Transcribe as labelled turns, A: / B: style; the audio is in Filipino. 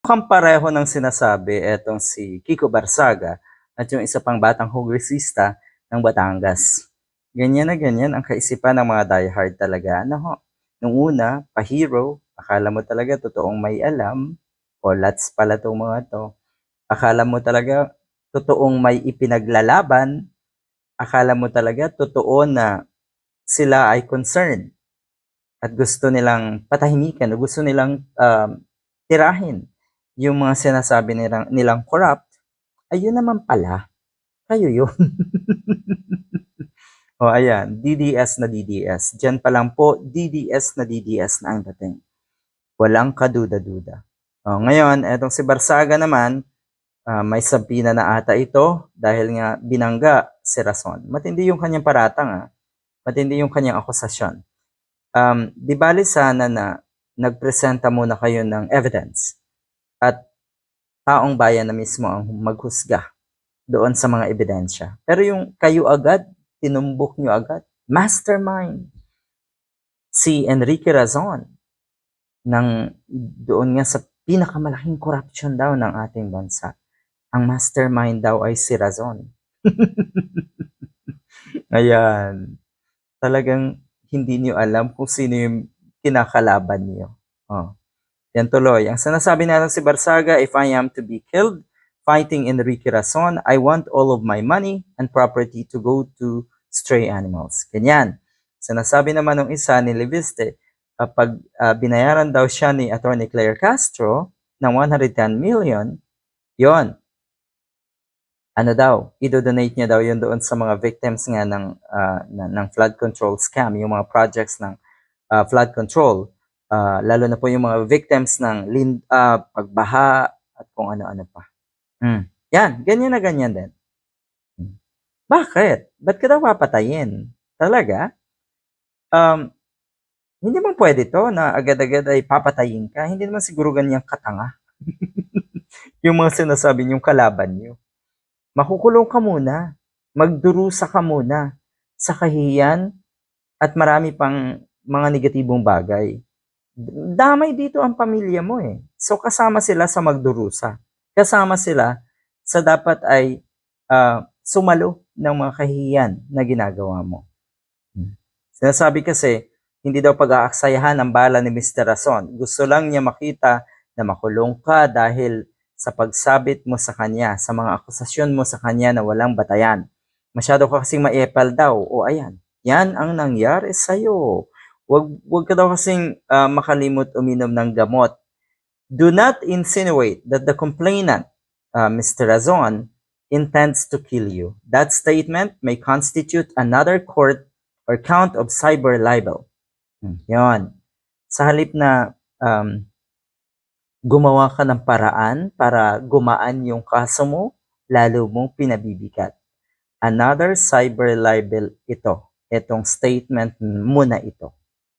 A: mukhang pareho ng sinasabi etong si Kiko Barsaga at yung isa pang batang kongresista ng Batangas. Ganyan na ganyan ang kaisipan ng mga diehard talaga. Ano ho? Nung una, pa-hero, akala mo talaga totoong may alam, o lats pala tong mga to. Akala mo talaga totoong may ipinaglalaban, akala mo talaga totoo na sila ay concerned at gusto nilang patahimikan o gusto nilang tirahin yung mga sinasabi nilang corrupt, ayun naman pala, kayo yun. O ayan, DDS na DDS. Diyan pa lang po, DDS na DDS na ang dating. Walang kaduda-duda. O, ngayon, etong si Barsaga naman, may sabina na ata ito dahil nga binangga si Rason. Matindi yung kanyang paratang, matindi yung kanyang akusasyon. Di bali sana na nagpresenta muna kayo ng evidence at taong bayan na mismo ang maghusga doon sa mga ebidensya. Pero yung kayo agad, tinumbok nyo agad. Mastermind. Si Enrique Razon ng doon nga sa pinakamalaking corruption daw ng ating bansa. Ang mastermind daw ay si Razon. Ayan. Talagang hindi niyo alam kung sino yung kinakalaban niyo. Oh. Yan tuloy. Ang sinasabi natin si Barsaga, if I am to be killed fighting Enrique Razon, I want all of my money and property to go to stray animals. Ganyan. Sinasabi naman ng isa ni Leviste, kapag binayaran daw siya ni Atty. Claire Castro ng 110 million, yon, ano daw, i-donate niya daw yun doon sa mga victims nga ng flood control scam, yung mga projects ng flood control. Lalo na po yung mga victims ng pagbaha at kung ano-ano pa. Yan, ganyan na ganyan din. Bakit? Ba't ka daw papatayin? Talaga? Hindi man pwede to na agad-agad ay papatayin ka. Hindi naman siguro ganyang katanga. Yung mga sinasabi niyong kalaban niyo. Makukulong ka muna. Magdurusa ka muna sa kahihiyan at marami pang mga negatibong bagay. Damay dito ang pamilya mo eh. So kasama sila sa magdurusa. Kasama sila sa dapat ay sumalo ng mga kahihiyan na ginagawa mo. Sinasabi kasi, hindi daw pag-aaksayahan ang bala ni Mr. Razon. Gusto lang niya makita na makulong ka dahil sa pagsabit mo sa kanya, sa mga akusasyon mo sa kanya na walang batayan. Masyado ka kasing maepal daw. O ayan, yan ang nangyari sa'yo. Wag ka daw kasing makalimot uminom ng gamot. Do not insinuate that the complainant, Mr. Razon, intends to kill you. That statement may constitute another court or count of cyber libel. Yon. Sa halip na gumawa ka ng paraan para gumaan yung kaso mo, lalo mong pinabibigat. Another cyber libel ito. Itong statement mo na ito.